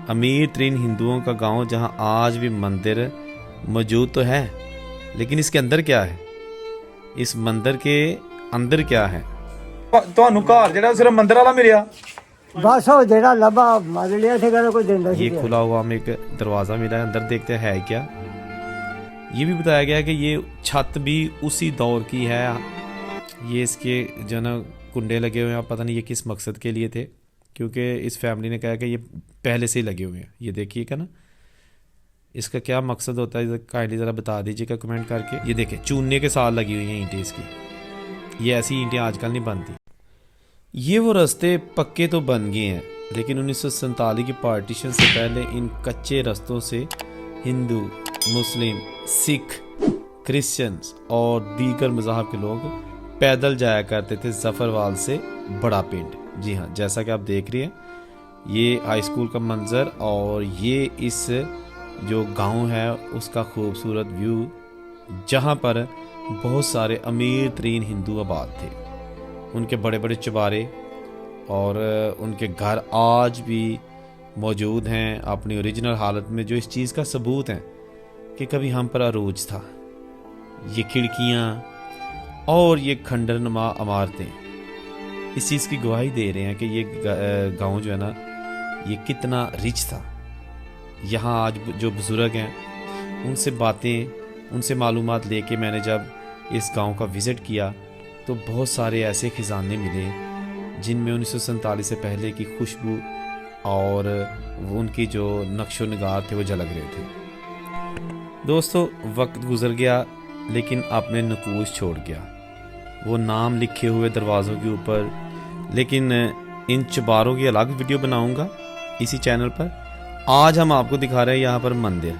अमीर तरीन हिंदुओं का गांव जहां आज भी मंदिर मौजूद तो है, लेकिन इसके अंदर क्या है, इस मंदिर के अंदर क्या है। ਤੁਹਾਨੂੰ ਘਰ ਜਿਹੜਾ ਸਿਰਫ ਮੰਦਿਰ ਵਾਲਾ ਮਿਲਿਆ बस हो जेड़ा लबा मार लिया थे कोई दिन ये खुला हुआ हमें एक दरवाज़ा मिला है, अंदर देखते हैं क्या। ये भी बताया गया है कि ये छत भी उसी दौर की है। ये इसके जो ना कुंडे लगे हुए हैं, पता नहीं ये किस मकसद के लिए थे, क्योंकि इस फैमिली ने कहा कि ये पहले से ही लगे हुए हैं। ये देखिएगा ना, इसका क्या मकसद होता है काइंडली ज़रा बता दीजिएगा कमेंट करके। ये देखें चूने के साथ लगी हुई हैं ईंटें इसकी, ये ऐसी ईंटें आजकल नहीं बनती। ये वो रास्ते पक्के तो बन गए हैं, लेकिन 1947 की पार्टीशन से पहले इन कच्चे रास्तों से हिंदू, मुस्लिम, सिख, क्रिश्चियंस और दीगर मज़हब के लोग पैदल जाया करते थे जफ़रवाल से बड़ा पिंड। जी हाँ, जैसा कि आप देख रहे हैं, ये हाई स्कूल का मंज़र और ये इस जो गांव है उसका खूबसूरत व्यू, जहां पर बहुत सारे अमीर तरीन हिंदू आबाद थे। उनके बड़े बड़े चबारे और उनके घर आज भी मौजूद हैं अपनी ओरिजिनल हालत में, जो इस चीज़ का सबूत है कि कभी हम पर अरूज था। ये खिड़कियाँ और ये खंडर नुमा इमारतें इस चीज़ की गवाही दे रहे हैं कि ये गांव जो है ना, ये कितना रिच था। यहाँ आज जो बुज़ुर्ग हैं उनसे बातें, उनसे मालूमात लेके मैंने जब इस गांव का विज़िट किया तो बहुत सारे ऐसे खजाने मिले जिनमें 1947 से पहले की खुशबू और उनकी जो नक्शो निगार थे वो झलक रहे थे। दोस्तों, वक्त गुजर गया लेकिन आपने नकूश छोड़ गया, वो नाम लिखे हुए दरवाज़ों के ऊपर। लेकिन इन चबारों की अलग वीडियो बनाऊंगा इसी चैनल पर। आज हम आपको दिखा रहे हैं यहाँ पर मंदिर,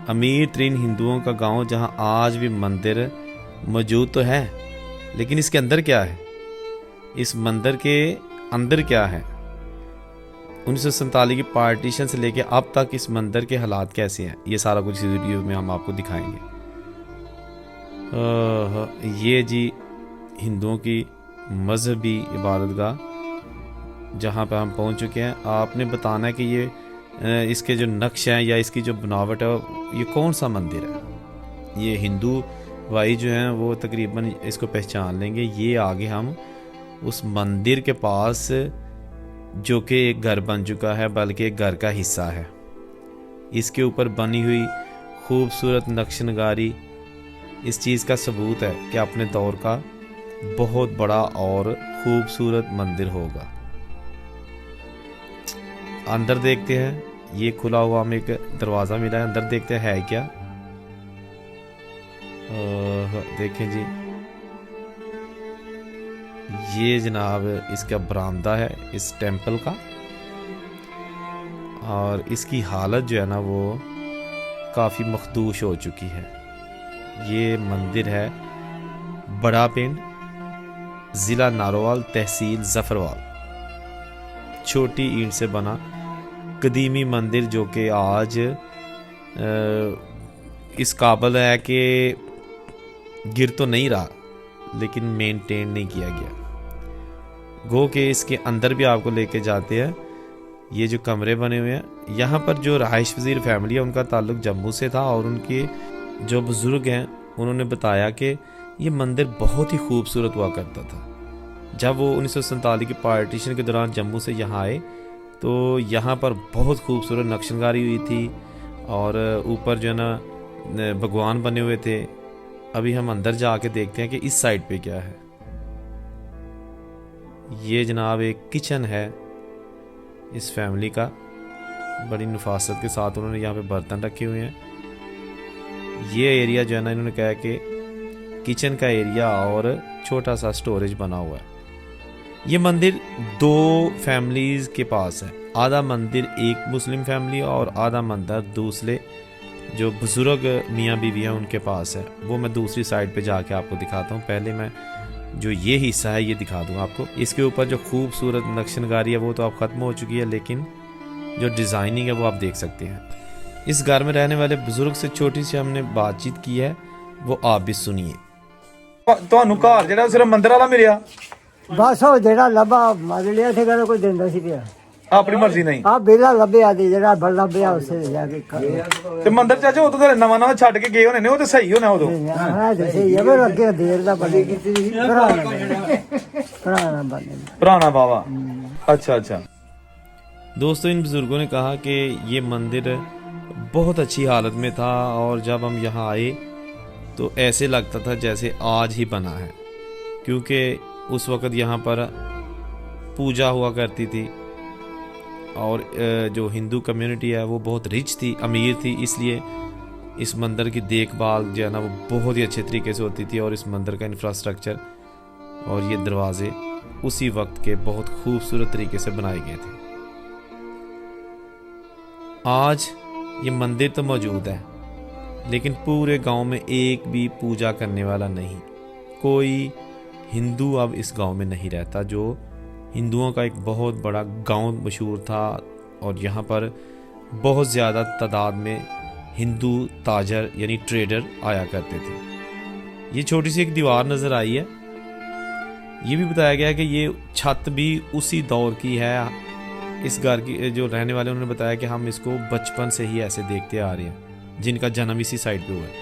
अमीर तरीन हिंदुओं का गांव जहां आज भी मंदिर मौजूद तो है, लेकिन इसके अंदर क्या है, इस मंदिर के अंदर क्या है। 1947 की पार्टीशन से लेके अब तक इस मंदिर के हालात कैसे हैं, ये सारा कुछ इस वीडियो में हम आपको दिखाएंगे। ये जी हिंदुओं की मजहबी इबादतगाह जहाँ पर हम पहुँच चुके हैं। आपने बताना है कि ये इसके जो नक्श हैं या इसकी जो बनावट है, ये कौन सा मंदिर है। ये हिंदू भाई जो हैं वो तकरीबन इसको पहचान लेंगे। ये आगे हम उस मंदिर के पास, जो कि एक घर बन चुका है, बल्कि एक घर का हिस्सा है, इसके ऊपर बनी हुई खूबसूरत नक्शनगारी इस चीज़ का सबूत है कि अपने दौर का बहुत बड़ा और खूबसूरत मंदिर होगा। अंदर देखते हैं, ये खुला हुआ हमें एक दरवाज़ा मिला है, अंदर देखते हैं है क्या। देखें जी, ये जनाब इसका बरामदा है इस टेंपल का, और इसकी हालत जो है ना वो काफ़ी मखदूश हो चुकी है। ये मंदिर है बड़ा पिंड, ज़िला नारोवाल, तहसील जफरवाल। छोटी ईंट से बना कदीमी मंदिर जो कि आज इस काबिल है कि गिर तो नहीं रहा, लेकिन मेंटेन नहीं किया गया। गो के इसके अंदर भी आपको लेके जाते हैं। ये जो कमरे बने हुए हैं, यहाँ पर जो रहाइश वज़ीर फैमिली है उनका ताल्लुक जम्मू से था, और उनके जो बुज़ुर्ग हैं उन्होंने बताया कि ये मंदिर बहुत ही खूबसूरत हुआ करता था। जब वो 1947 की पार्टीशन के दौरान जम्मू से यहाँ आए तो यहाँ पर बहुत खूबसूरत नक्शनकारी हुई थी, और ऊपर जो है ना भगवान बने हुए थे। अभी हम अंदर जाके देखते हैं कि इस साइड पे क्या है। ये जनाब एक किचन है इस फैमिली का, बड़ी नफासत के साथ उन्होंने यहाँ पे बर्तन रखे हुए हैं। ये एरिया जो है ना, इन्होंने कहा कि किचन का एरिया और छोटा सा स्टोरेज बना हुआ है। ये मंदिर दो फैमिलीज के पास है, आधा मंदिर एक मुस्लिम फैमिली और आधा मंदिर दूसरे जो बुज़ुर्ग मियाँ बीवी हैं उनके पास है। वो मैं दूसरी साइड पे जाके आपको दिखाता हूँ। पहले मैं जो ये हिस्सा है ये दिखा दूँ आपको। इसके ऊपर जो खूबसूरत नक्शनकारी है वो तो अब ख़त्म हो चुकी है, लेकिन जो डिज़ाइनिंग है वो आप देख सकते हैं। इस घर में रहने वाले बुज़ुर्ग से छोटी सी हमने बातचीत की है, वो आप भी सुनिए। ਤੁਹਾਨੂੰ ਘਰ ਜਿਹੜਾ ਸਿਰਫ ਮੰਦਿਰ ਵਾਲਾ ਮਿਲਿਆ बस हो जेड़ा लबा मार लिया थे कोई दिन ਆਪਣੀ ਮਰਜ਼ੀ ਨਹੀਂ ਆ ਬੇਲਾ ਲੱਭਿਆ ਤੇ ਜਿਹੜਾ ਬਲ ਲੱਭਿਆ ਉਸੇ ਜਾ ਕੇ ਕਰ ਤੇ ਮੰਦਿਰ ਚਾਚਾ ਉਦੋਂ ਤਾਂ ਨਵਾਂ ਨਵਾਂ ਛੱਡ ਕੇ ਗਏ ਹੋਣੇ ਨੇ ਉਹ ਤੇ ਸਹੀ ਹੋਣਾ ਉਦੋਂ ਹਾਂ ਤੇ ਸਹੀ ਹੈ ਪਰ ਅੱਗੇ ਦੇਰ ਦਾ ਬਣੇ ਪੁਰਾਣਾ ਬਣੇ ਪੁਰਾਣਾ ਬਾਵਾ अच्छा अच्छा दोस्तों, इन बुज़ुर्गों ने कहा कि ये मंदिर बहुत अच्छी हालत में था और जब हम यहाँ आए तो ऐसे लगता था जैसे आज ही बना है, क्योंकि उस वक़्त यहाँ पर पूजा हुआ करती थी और जो हिंदू कम्युनिटी है वो बहुत रिच थी, अमीर थी, इसलिए इस मंदिर की देखभाल जो है ना वो बहुत ही अच्छे तरीके से होती थी और इस मंदिर का इंफ्रास्ट्रक्चर और ये दरवाज़े उसी वक्त के बहुत खूबसूरत तरीके से बनाए गए थे। आज ये मंदिर तो मौजूद है लेकिन पूरे गांव में एक भी पूजा करने वाला नहीं, कोई हिंदू अब इस गांव में नहीं रहता। जो हिंदुओं का एक बहुत बड़ा गांव मशहूर था और यहाँ पर बहुत ज़्यादा तादाद में हिंदू ताजर यानी ट्रेडर आया करते थे। ये छोटी सी एक दीवार नज़र आई है। ये भी बताया गया है कि ये छत भी उसी दौर की है। इस घर की जो रहने वाले उन्होंने बताया कि हम इसको बचपन से ही ऐसे देखते आ रहे हैं, जिनका जन्म इसी साइड पे हुआ है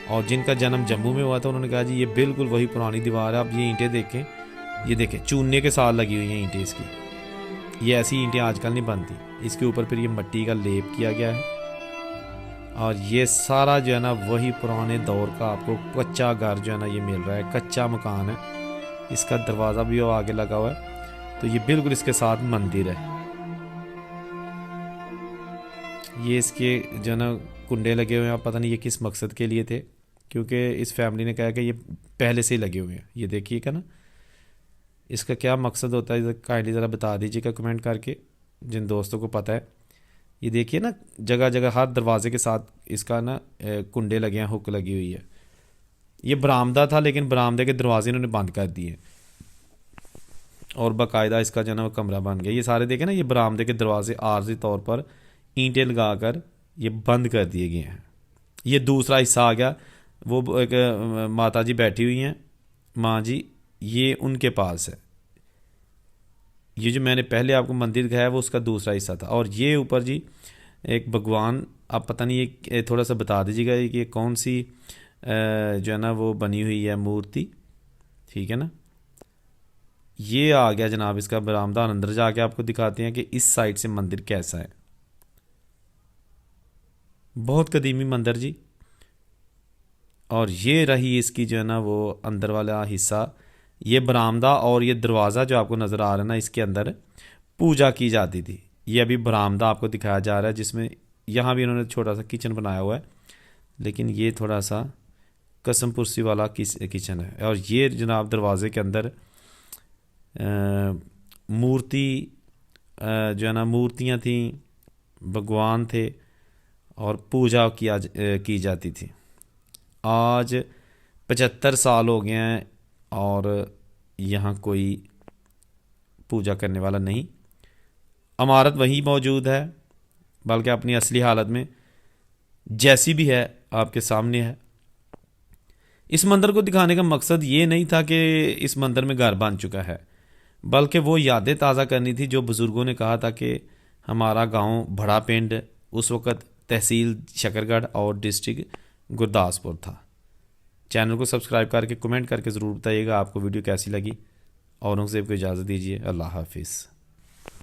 और जिनका जन्म जम्मू में हुआ था उन्होंने कहा जी ये बिल्कुल वही पुरानी दीवार है। अब ये ईंटें देखें, ये देखें चूने के साथ लगी हुई हैं ईंटें इसकी। ये ऐसी ईंटें आजकल नहीं बनती। इसके ऊपर फिर ये मिट्टी का लेप किया गया है और ये सारा जो है ना वही पुराने दौर का आपको कच्चा घर जो है ना ये मिल रहा है, कच्चा मकान है। इसका दरवाज़ा भी वो आगे लगा हुआ है, तो ये बिल्कुल इसके साथ मंदिर है। ये इसके जो है ना कुंडे लगे हुए हैं, आप पता नहीं ये किस मकसद के लिए थे, क्योंकि इस फैमिली ने कहा कि ये पहले से ही लगे हुए हैं। ये देखिएगा ना, इसका क्या मकसद होता है काइंडली ज़रा बता दीजिएगा कमेंट करके, जिन दोस्तों को पता है। ये देखिए ना, जगह जगह हर दरवाजे के साथ इसका ना कुंडे लगे हैं, हुक लगी हुई है। ये बरामदा था लेकिन बरामदे के दरवाजे इन्होंने बंद कर दिए और बाकायदा इसका जो है ना वो कमरा बन गया। ये सारे देखें ना, ये बरामदे के दरवाजे आर्जी तौर पर ईंटें लगाकर ये बंद कर दिए गए हैं। ये दूसरा हिस्सा आ गया, वो एक माता जी बैठी हुई हैं, माँ जी, ये उनके पास है। ये जो मैंने पहले आपको मंदिर दिखाया वो उसका दूसरा हिस्सा था। और ये ऊपर जी एक भगवान, आप पता नहीं ये थोड़ा सा बता दीजिएगा कि ये कौन सी जो है ना वो बनी हुई है मूर्ति, ठीक है ना। ये आ गया जनाब इसका बरामदा। अंदर जाके आपको दिखाते हैं कि इस साइड से मंदिर कैसा है। बहुत कदीमी मंदिर जी। और ये रही इसकी जो है ना वो अंदर वाला हिस्सा, ये बरामदा और ये दरवाज़ा जो आपको नज़र आ रहा है ना, इसके अंदर पूजा की जाती थी। ये अभी बरामदा आपको दिखाया जा रहा है, जिसमें यहाँ भी इन्होंने छोटा सा किचन बनाया हुआ है, लेकिन ये थोड़ा सा कसम पुरसी वाला किचन है। और ये जनाब दरवाज़े के अंदर मूर्ति जो है ना, मूर्तियाँ थीं, भगवान थे और पूजा की जाती थी। आज 75 साल हो गए हैं और यहाँ कोई पूजा करने वाला नहीं। इमारत वही मौजूद है, बल्कि अपनी असली हालत में जैसी भी है आपके सामने है। इस मंदिर को दिखाने का मकसद ये नहीं था कि इस मंदिर में घर बन चुका है, बल्कि वो यादें ताज़ा करनी थी जो बुज़ुर्गों ने कहा था कि हमारा गांव बड़ा पिंड उस वक़्त तहसील शकरगढ़ और डिस्ट्रिक्ट गुरदासपुर था। चैनल को सब्सक्राइब करके कमेंट करके ज़रूर बताइएगा आपको वीडियो कैसी लगी। औरंगज़ेब को इजाज़त दीजिए। अल्लाह हाफिज़।